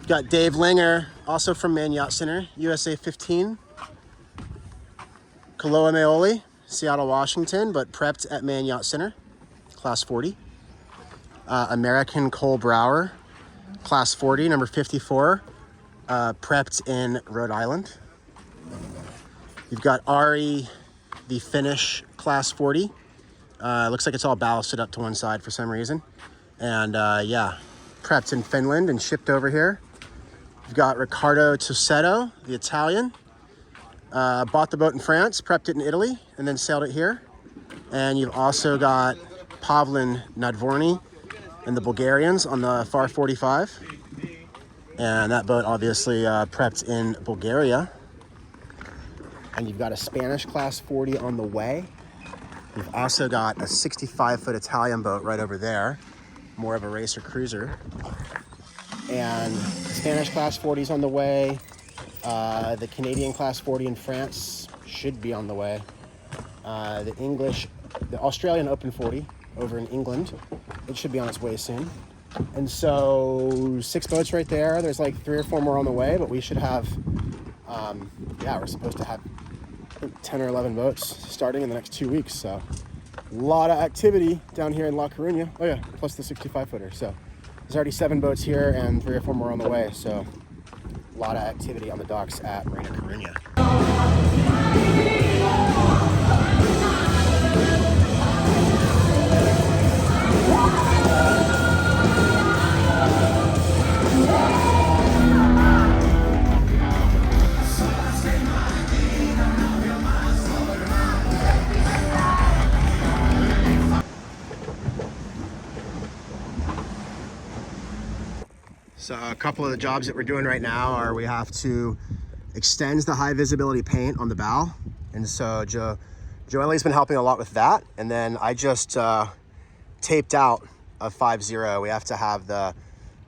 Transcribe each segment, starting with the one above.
Got Dave Langer, also from Maine Yacht Center, USA 15. Kaloa Seattle, Washington, but prepped at Maine Yacht Center, class 40. American Cole Brower, class 40, number 54, prepped in Rhode Island. You've got Ari, the Finnish, class 40. Looks like it's all ballasted up to one side for some reason. And yeah, prepped in Finland and shipped over here. You've got Riccardo Tosetto, the Italian. Bought the boat in France, prepped it in Italy, and then sailed it here. And you've also got Pavlin Nadvorny and the Bulgarians on the Far 45. And that boat obviously prepped in Bulgaria. And you've got a Spanish class 40 on the way. You've also got a 65-foot Italian boat right over there, more of a racer cruiser. And the Spanish class 40 is on the way. The Canadian class 40 in France should be on the way. The Australian Open 40 over in England, it should be on its way soon. And so 6 boats right there. There's like 3 or 4 more on the way, but we should have, we're supposed to have 10 or 11 boats starting in the next 2 weeks. So a lot of activity down here in La Coruña. Oh yeah, plus the 65-footer. So there's already 7 boats here and 3 or 4 more on the way. So a lot of activity on the docks at Marina Coruña. So a couple of the jobs that we're doing right now are we have to extend the high visibility paint on the bow. And so Joelle's been helping a lot with that. And then I just taped out a 50. We have to have the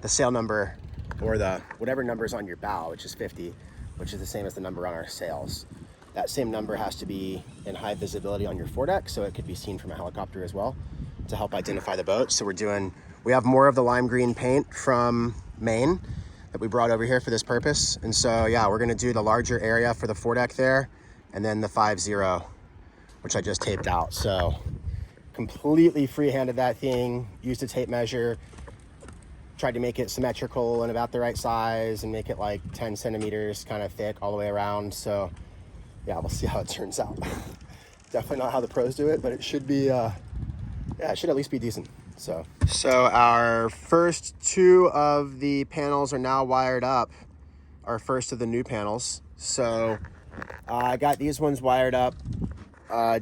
sail number or the whatever number is on your bow, which is 50, which is the same as the number on our sails. That same number has to be in high visibility on your foredeck, so it could be seen from a helicopter as well to help identify the boat. So we have more of the lime green paint from Maine that we brought over here for this purpose. And so yeah, we're gonna do the larger area for the foredeck there, and then the 50, which I just taped out. So completely free-handed that thing, used a tape measure, tried to make it symmetrical and about the right size and make it like 10 centimeters kind of thick all the way around. So yeah, we'll see how it turns out. Definitely not how the pros do it, but it should be, it should at least be decent. So our first 2 of the panels are now wired up, our first of the new panels. So I got these ones wired up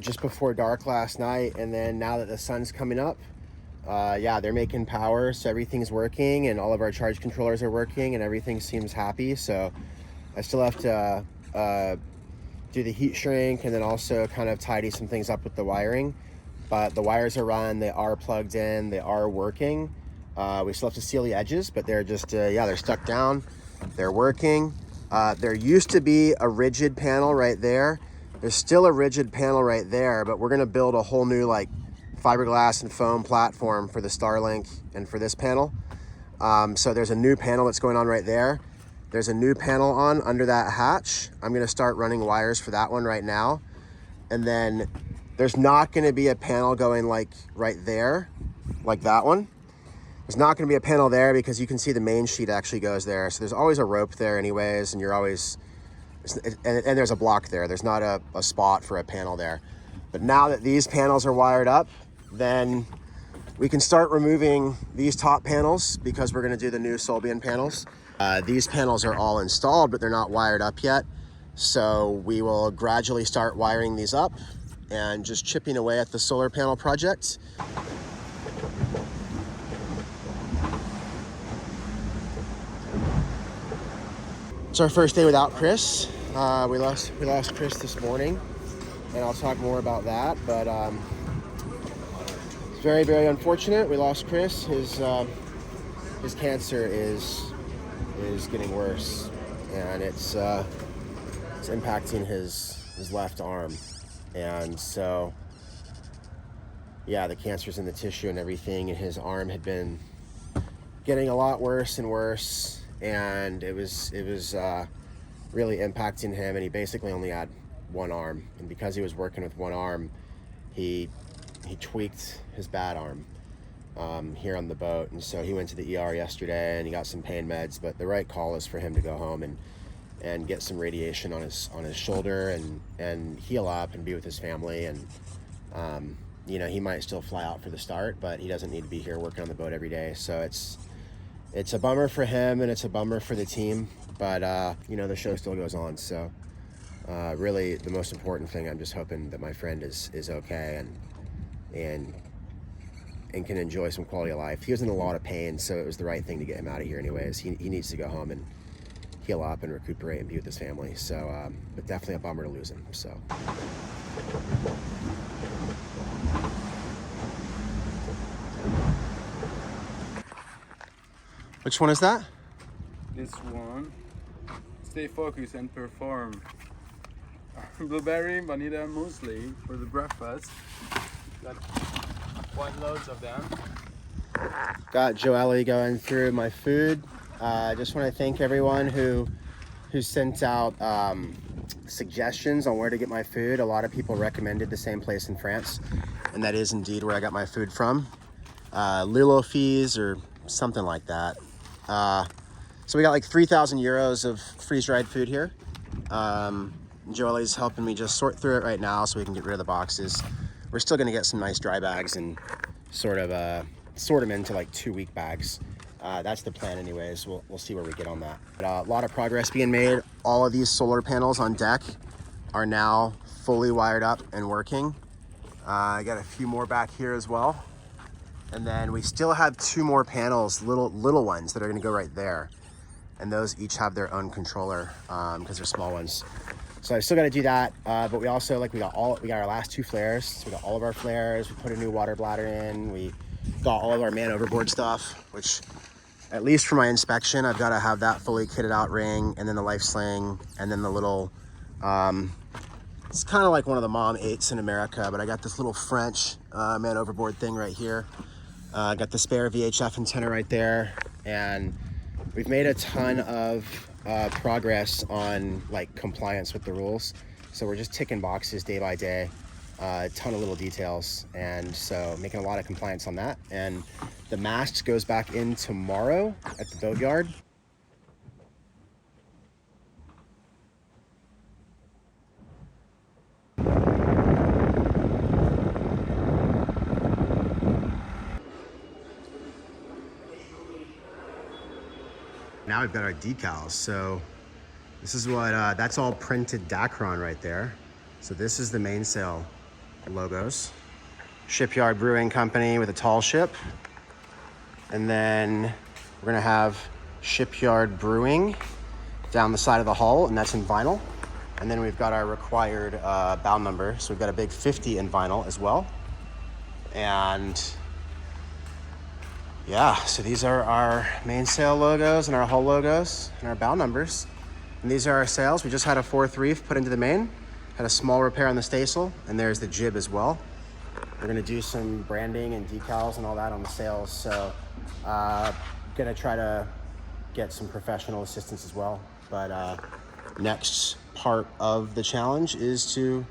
just before dark last night, and then now that the sun's coming up, they're making power, so everything's working and all of our charge controllers are working and everything seems happy. So I still have to do the heat shrink and then also kind of tidy some things up with the wiring. But the wires are run, they are plugged in, they are working. We still have to seal the edges, but they're just, they're stuck down, they're working. There used to be a rigid panel right there. There's still a rigid panel right there, but we're gonna build a whole new like fiberglass and foam platform for the Starlink and for this panel. So there's a new panel that's going on right there. There's a new panel on under that hatch. I'm gonna start running wires for that one right now. And then there's not gonna be a panel going like right there, like that one. There's not gonna be a panel there because you can see the main sheet actually goes there. So there's always a rope there anyways, and you're always, and there's a block there. There's not a spot for a panel there. But now that these panels are wired up, then we can start removing these top panels because we're gonna do the new Solbian panels. These panels are all installed, but they're not wired up yet. So we will gradually start wiring these up and just chipping away at the solar panel project. It's our first day without Chris. We lost Chris this morning, and I'll talk more about that. But it's very, very unfortunate. We lost Chris. His cancer is getting worse, and it's impacting his left arm. And so, yeah, the cancer's in the tissue and everything, and his arm had been getting a lot worse and worse. and it was really impacting him, and he basically only had one arm, and because he was working with one arm, he tweaked his bad arm here on the boat, and so he went to the ER yesterday and he got some pain meds, but the right call is for him to go home and get some radiation on his shoulder and heal up and be with his family. And you know, he might still fly out for the start, but he doesn't need to be here working on the boat every day. So it's a bummer for him and it's a bummer for the team, but you know, the show still goes on. So really the most important thing, I'm just hoping that my friend is okay and can enjoy some quality of life. He was in a lot of pain, so it was the right thing to get him out of here anyways. He needs to go home and heal up and recuperate and be with his family. So, but definitely a bummer to lose him, so. Which one is that? This one. Stay focused and perform. Blueberry, bonita muesli for the breakfast. Got quite loads of them. Got Joelle going through my food. I just want to thank everyone who sent out suggestions on where to get my food. A lot of people recommended the same place in France, and that is indeed where I got my food from. Lilo Fees or something like that. So we got like 3,000 euros of freeze-dried food here. Joelle's helping me just sort through it right now so we can get rid of the boxes. We're still gonna get some nice dry bags and sort them into like 2-week bags. That's the plan anyways. We'll see where we get on that. But, a lot of progress being made. All of these solar panels on deck are now fully wired up and working. I got a few more back here as well. And then we still have 2 more panels, little ones that are gonna go right there. And those each have their own controller because they're small ones. So I still got to do that, but we also we got our last 2 flares. So we got all of our flares. We put a new water bladder in. We got all of our man overboard stuff, which at least for my inspection, I've got to have that fully kitted out ring, and then the life sling, and then the little. It's kind of like one of the Mom 8s in America, but I got this little French man overboard thing right here. I got the spare VHF antenna right there, and we've made a ton of progress on like compliance with the rules. So we're just ticking boxes day by day, a ton of little details, and so making a lot of compliance on that. And the mast goes back in tomorrow at the boatyard. Now we've got our decals. So this is what, that's all printed Dacron right there. So this is the mainsail logos. Shipyard Brewing Company with a tall ship. And then we're gonna have Shipyard Brewing down the side of the hull, and that's in vinyl. And then we've got our required bow number. So we've got a big 50 in vinyl as well. And yeah, so these are our mainsail logos and our hull logos and our bow numbers. And these are our sails. We just had a 4th reef put into the main, had a small repair on the staysail, and there's the jib as well. We're gonna do some branding and decals and all that on the sails. So gonna try to get some professional assistance as well. But next part of the challenge is to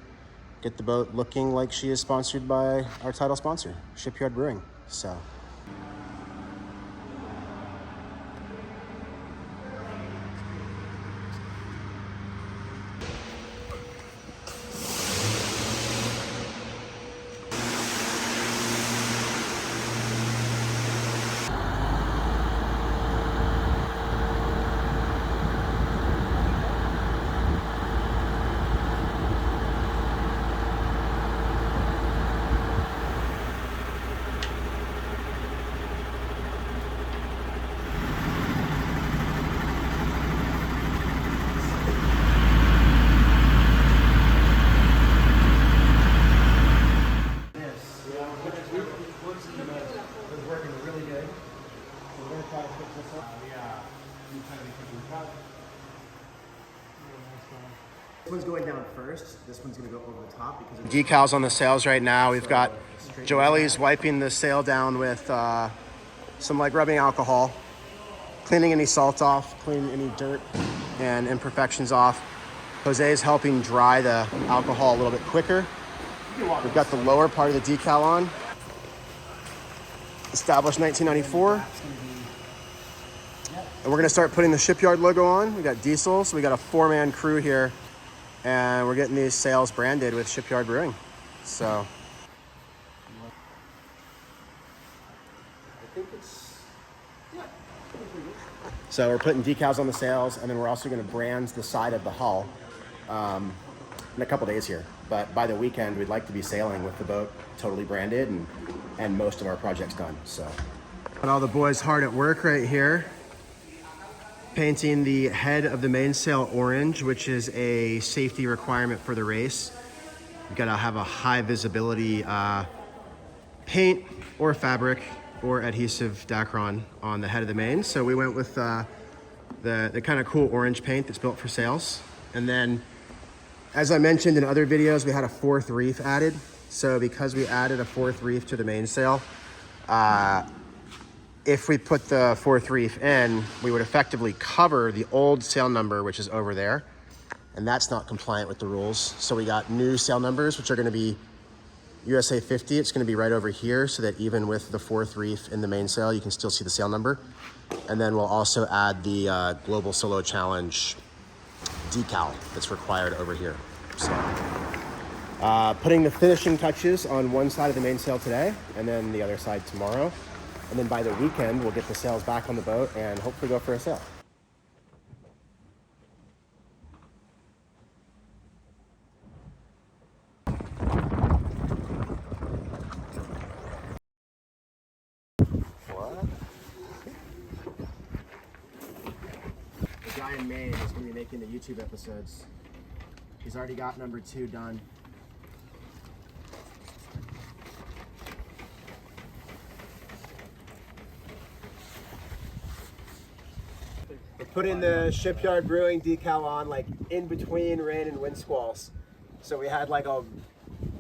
get the boat looking like she is sponsored by our title sponsor, Shipyard Brewing. So. This one's going down first. This one's gonna go over the top because of decals on the sails right now. We've got Joelle's wiping the sail down with some like rubbing alcohol. cleaning any salt off, cleaning any dirt and imperfections off. Jose is helping dry the alcohol a little bit quicker. We've got the lower part of the decal on. Established 1994. And we're gonna start putting the Shipyard logo on. We got diesel, so we got a 4-man crew here, and we're getting these sails branded with Shipyard Brewing. So So we're putting decals on the sails, and then we're also gonna brand the side of the hull in a couple days here. But by the weekend, we'd like to be sailing with the boat totally branded and most of our projects done, so. Got all the boys hard at work right here, painting the head of the mainsail orange, which is a safety requirement for the race. You've gotta have a high visibility paint or fabric or adhesive Dacron on the head of the main. So we went with the kind of cool orange paint that's built for sails. And then, as I mentioned in other videos, we had a 4th reef added. So because we added a 4th reef to the mainsail, if we put the 4th reef in, we would effectively cover the old sail number, which is over there. And that's not compliant with the rules. So we got new sail numbers, which are gonna be USA 50. It's gonna be right over here, so that even with the 4th reef in the mainsail, you can still see the sail number. And then we'll also add the Global Solo Challenge decal that's required over here. So putting the finishing touches on one side of the mainsail today, and then the other side tomorrow. And then by the weekend, we'll get the sails back on the boat and hopefully go for a sail. What? The guy in Maine is going to be making the YouTube episodes. He's already got number 2 done. We're putting the Shipyard Brewing decal on like in between rain and wind squalls. So we had like a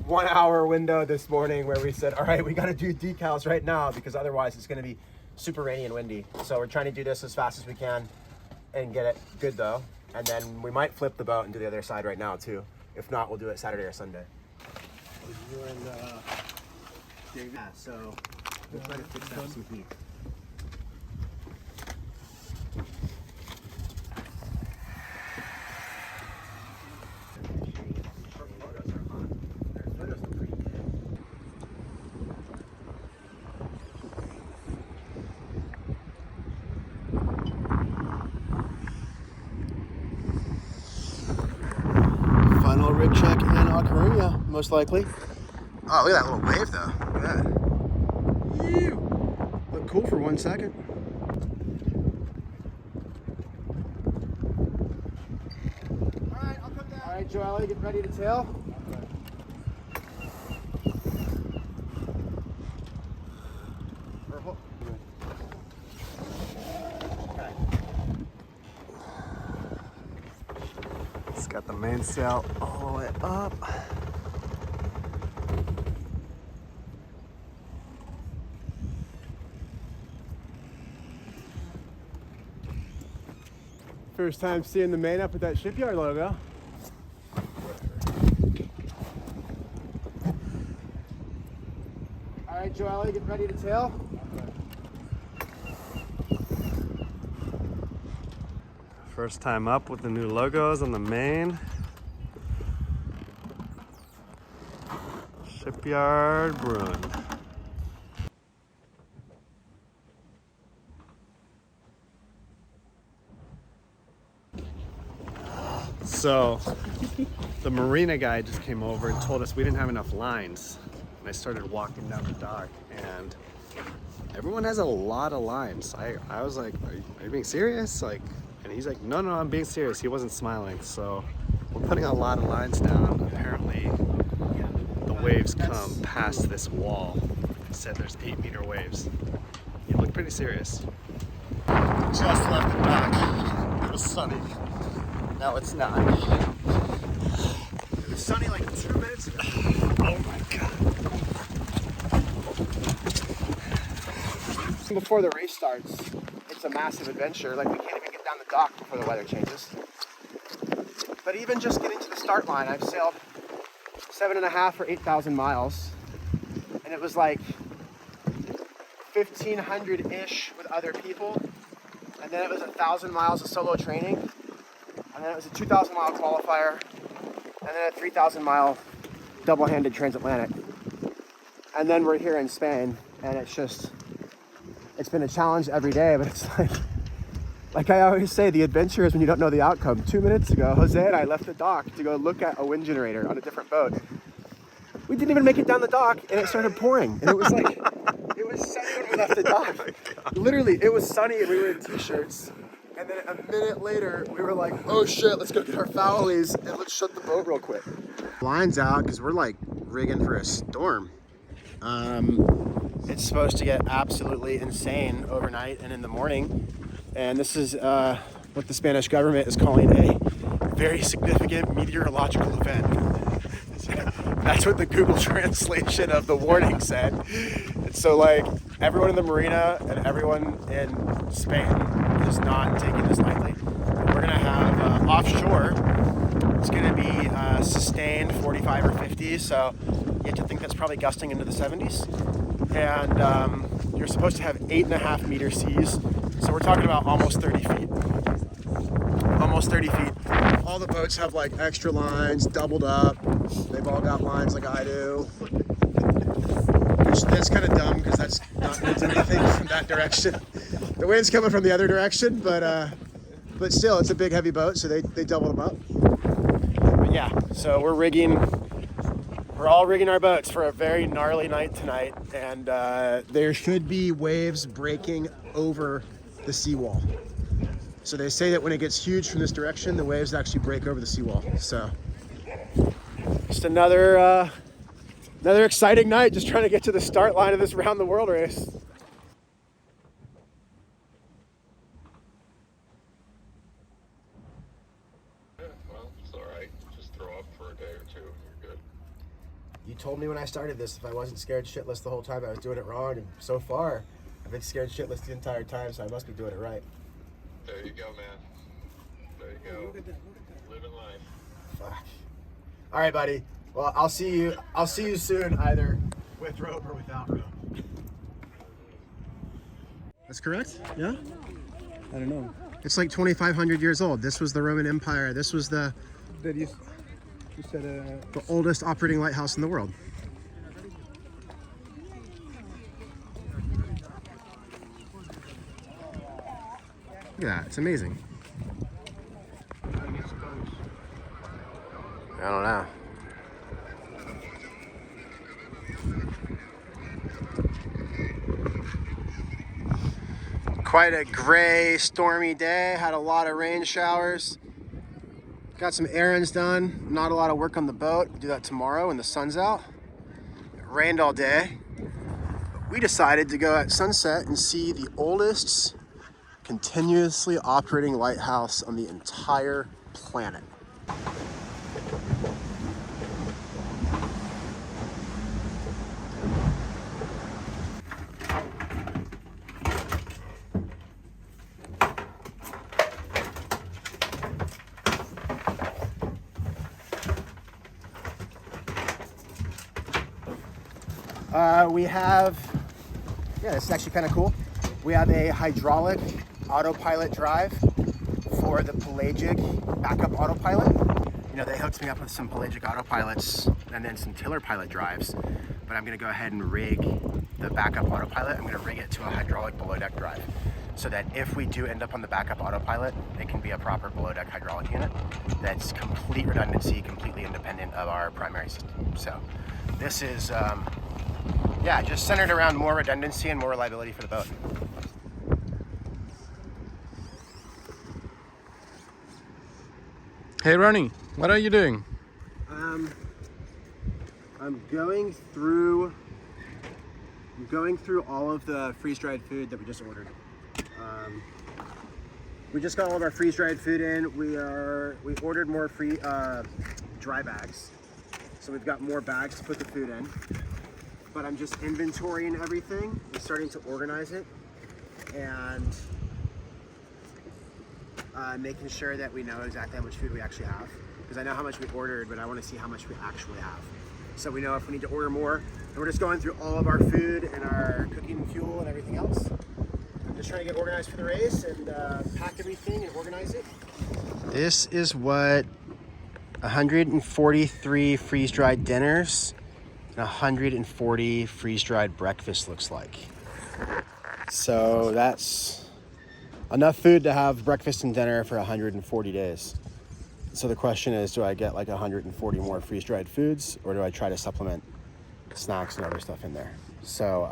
1-hour window this morning where we said, all right, we got to do decals right now because otherwise it's going to be super rainy and windy. So we're trying to do this as fast as we can and get it good though. And then we might flip the boat and do the other side right now too. If not, we'll do it Saturday or Sunday. Yeah, so we'll try to fix that with some heat. Final rig check in Ocarina, most likely. Oh, look at that little wave though. Look at that. Ew. Look cool for 1 second. Alright, I'll come down. Alright, Joelle, get ready to tail. Got the mainsail all the way up. First time seeing the main up with that Shipyard logo. All right, Joelle, get ready to tail. First time up with the new logos on the main. Shipyard Brewing. So the marina guy just came over and told us we didn't have enough lines. And I started walking down the dock and everyone has a lot of lines. I was like, are you being serious? Like, and he's like, no, I'm being serious. He wasn't smiling. So we're putting a lot of lines down. Apparently the waves come past this wall. He said there's 8-meter waves. You look pretty serious. Just left the dock. It was sunny. Now it's not. It was sunny like 2 minutes ago. Oh my God. Before the race starts, it's a massive adventure. Like, we can't even get down the dock before the weather changes. But even just getting to the start line, I've sailed 7.5 or 8,000 miles, and it was like 1,500-ish with other people, and then it was 1,000 miles of solo training, and then it was a 2,000 mile qualifier, and then a 3,000 mile double-handed transatlantic. And then we're here in Spain, and it's been a challenge every day, but it's like I always say, the adventure is when you don't know the outcome. 2 minutes ago, Jose and I left the dock to go look at a wind generator on a different boat. We didn't even make it down the dock, and it started pouring. And it was like, it was sunny when we left the dock. Literally, it was sunny, and we were in t-shirts. And then a minute later, we were like, oh shit, let's go get our foulies, and let's shut the boat real quick. Line's out, because we're like rigging for a storm. It's supposed to get absolutely insane overnight and in the morning. And this is what the Spanish government is calling a very significant meteorological event. That's what the Google translation of the warning said. And so, like, everyone in the marina and everyone in Spain is not taking this lightly. We're gonna have offshore, it's gonna be sustained 45 or 50, so you have to think that's probably gusting into the 70s. And you're supposed to have 8.5 meter seas. So we're talking about almost 30 feet. Almost 30 feet. All the boats have like extra lines, doubled up. They've all got lines like I do. Which that's kind of dumb because that's not going to do anything from that direction. The wind's coming from the other direction, but still, it's a big heavy boat, so they doubled them up. But yeah, so we're all rigging our boats for a very gnarly night tonight, and there should be waves breaking over the seawall. So they say that when it gets huge from this direction, the waves actually break over the seawall. So just another exciting night, just trying to get to the start line of this round the world race. Yeah, well, it's all right. Just throw up for a day or two. You're good. You told me when I started this, if I wasn't scared shitless the whole time, I was doing it wrong. And so far, I've been scared shitless the entire time, so I must be doing it right. There you go, man. There you go. Living life. Fuck. All right, buddy. Well, I'll see you soon, either with rope or without rope. That's correct? Yeah? I don't know. It's like 2,500 years old. This was the Roman Empire. This was the You said the oldest operating lighthouse in the world. Look at that, it's amazing. I don't know. Quite a gray, stormy day. Had a lot of rain showers. Got some errands done. Not a lot of work on the boat. We'll do that tomorrow when the sun's out. It rained all day. We decided to go at sunset and see the oldest continuously operating lighthouse on the entire planet. We have, this is actually kind of cool. We have a hydraulic autopilot drive for the pelagic backup autopilot. You know, they hooked me up with some pelagic autopilots and then some tiller pilot drives, but I'm gonna go ahead and rig the backup autopilot. I'm gonna rig it to a hydraulic below deck drive so that if we do end up on the backup autopilot, it can be a proper below deck hydraulic unit that's complete redundancy, completely independent of our primary system. So this is, just centered around more redundancy and more reliability for the boat. Hey Ronnie, what are you doing? I'm going through all of the freeze-dried food that we just ordered. We just got all of our freeze-dried food in. We ordered more free dry bags, so we've got more bags to put the food in. But I'm just inventorying everything and starting to organize it. And making sure that we know exactly how much food we actually have. Because I know how much we ordered, but I want to see how much we actually have. So we know if we need to order more. And we're just going through all of our food and our cooking fuel and everything else. I'm just trying to get organized for the race and pack everything and organize it. This is what 143 freeze-dried dinners and 140 freeze-dried breakfasts looks like. So that's enough food to have breakfast and dinner for 140 days. So the question is, do I get like 140 more freeze-dried foods, or do I try to supplement snacks and other stuff in there? So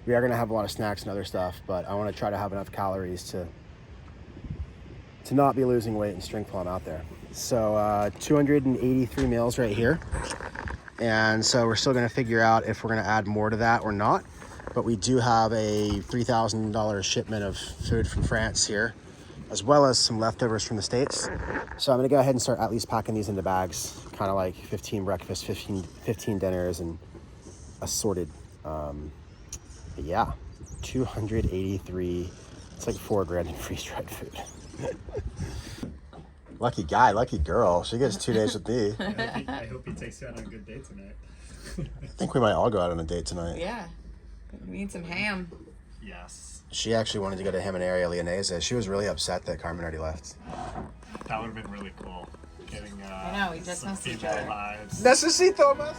we are gonna have a lot of snacks and other stuff, but I wanna try to have enough calories to not be losing weight and strength while I'm out there. So 283 meals right here. And so we're still gonna figure out if we're gonna add more to that or not. But we do have a $3,000 shipment of food from France here, as well as some leftovers from the States. So I'm gonna go ahead and start at least packing these into bags, kind of like 15 breakfasts, 15 dinners, and assorted. But yeah, 283, it's like $4,000 in freeze-dried food. Lucky guy, lucky girl. She gets 2 days with me. I hope he takes you out on a good date tonight. I think we might all go out on a date tonight. Yeah. We need some ham. Yes. She actually wanted to go to Hemineria Leonese. She was really upset that Carmen already left. That would have been really cool. Getting I know, we just some missed each female other. lives. Necesito más.